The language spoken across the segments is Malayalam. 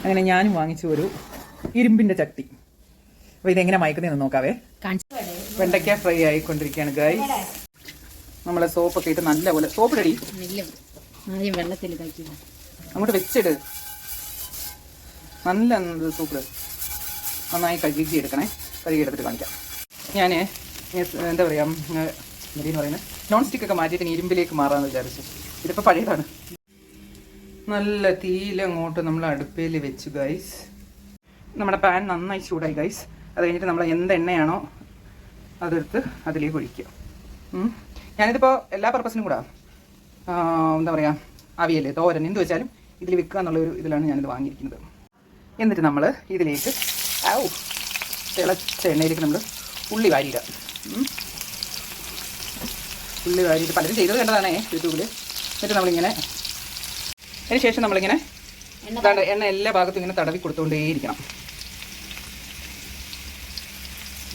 അങ്ങനെ ഞാനും വാങ്ങിച്ചു ഒരു ഇരുമ്പിൻ്റെ ചട്ടി. അപ്പോൾ ഇതെങ്ങനെ മയക്കുന്നതെന്ന് നോക്കാവേ. വെണ്ടയ്ക്ക ഫ്രൈ ആയിക്കൊണ്ടിരിക്കുകയാണ് ഗൈസ്. നമ്മളെ സോപ്പൊക്കെ ഇട്ട് നല്ലപോലെ സോപ്പ് റെഡി. വെള്ളത്തിൽ അങ്ങോട്ട് വെച്ചിട്. നല്ല സൂപ്പ് നന്നായി കഴുകിയെടുക്കണേ. കഴുകിയെടുത്തിട്ട് കാണിക്കാം. ഞാൻ എന്താ പറയുക, എന്തെന്ന് പറയുന്നത്, നോൺ സ്റ്റിക്കൊക്കെ മാറ്റിയിട്ട് ഇരുമ്പിലേക്ക് മാറാമെന്ന് വിചാരിച്ചു. ഇതിപ്പോൾ പഴയതാണ്. നല്ല തീയിലങ്ങോട്ട് നമ്മൾ അടുപ്പയിൽ വെച്ചു ഗൈസ്. നമ്മുടെ പാൻ നന്നായി ചൂടായി ഗൈസ്. അത് കഴിഞ്ഞിട്ട് നമ്മൾ എന്തെണ്ണയാണോ അതെടുത്ത് അതിലേക്ക് ഒഴിക്കുക. ഞാനിതിപ്പോൾ എല്ലാ പർപ്പസിനും കൂടെ എന്താ പറയുക, അവിയൽ, തോരൻ, എന്ത് വെച്ചാലും ഇതിൽ വെക്കുക എന്നുള്ളൊരു ഇതിലാണ് ഞാനിത് വാങ്ങിയിരിക്കുന്നത്. എന്നിട്ട് നമ്മൾ ഇതിലേക്ക് തിളച്ച എണ്ണയിലേക്ക് നമ്മൾ ഉള്ളി വാരിയിടുക. ഉള്ളി വാരിയിട്ട് പലരും ചെയ്തത് കണ്ടതാണേ യൂട്യൂബിൽ. എന്നിട്ട് നമ്മളിങ്ങനെ അതിന് ശേഷം നമ്മളിങ്ങനെ എണ്ണ എല്ലാ ഭാഗത്തും ഇങ്ങനെ തടവി കൊടുത്തുകൊണ്ടേയിരിക്കണം.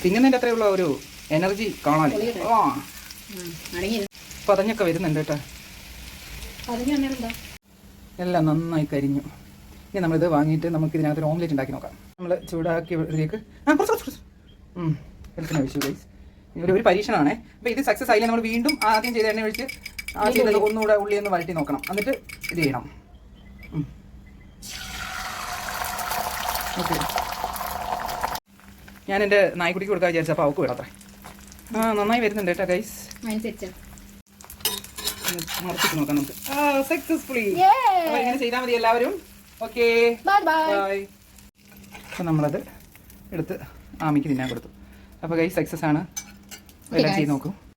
തിന്നുന്നതിൻ്റെ അത്രയുള്ള ഒരു എനർജി കാണാൻ പതഞ്ഞൊക്കെ വരുന്നുണ്ട് കേട്ടോ. എല്ലാം നന്നായി കരിഞ്ഞു. ഇനി നമ്മളിത് വാങ്ങിയിട്ട് നമുക്ക് ഇതിനകത്തൊരു ഓംലെറ്റ് ഉണ്ടാക്കി നോക്കാം. നമ്മൾ ചൂടാക്കി ഇതിലേക്ക് വെളിച്ചെണ്ണ ഒഴിച്ചു ഗൈസ്. ഒരു പരീക്ഷണമാണേ. അപ്പോൾ ഇത് സക്സസ് ആയില്ല നമ്മൾ വീണ്ടും ആദ്യം ചെയ്ത എണ്ണ ഒഴിച്ച് ആദ്യം ഒന്നുകൂടെ ഉള്ളി ഒന്ന് വഴറ്റി നോക്കണം. എന്നിട്ട് ഇത് ചെയ്യണം. ഓക്കെ, ഞാൻ എൻ്റെ നായ്ക്കുട്ടിക്ക് കൊടുക്കാൻ വിചാരിച്ചു. അപ്പോൾ അവൾക്ക് വേണം അത്രേ. നന്നായി വരുന്നുണ്ട് കേട്ടോ ഗൈസ്. മറച്ചിട്ട് നോക്കാം നമുക്ക്. സക്സസ്ഫുള്ളി. അപ്പോൾ ഇങ്ങനെ ചെയ്താൽ മതി എല്ലാവരും. Okay, bye. അപ്പോൾ നമ്മളത് എടുത്ത് ആമിക്ക് തിന്നാൻ കൊടുത്തു. അപ്പോൾ ഗൈസ് സക്സസ് ആണ്. എല്ലാം ചെയ്ത് നോക്കും.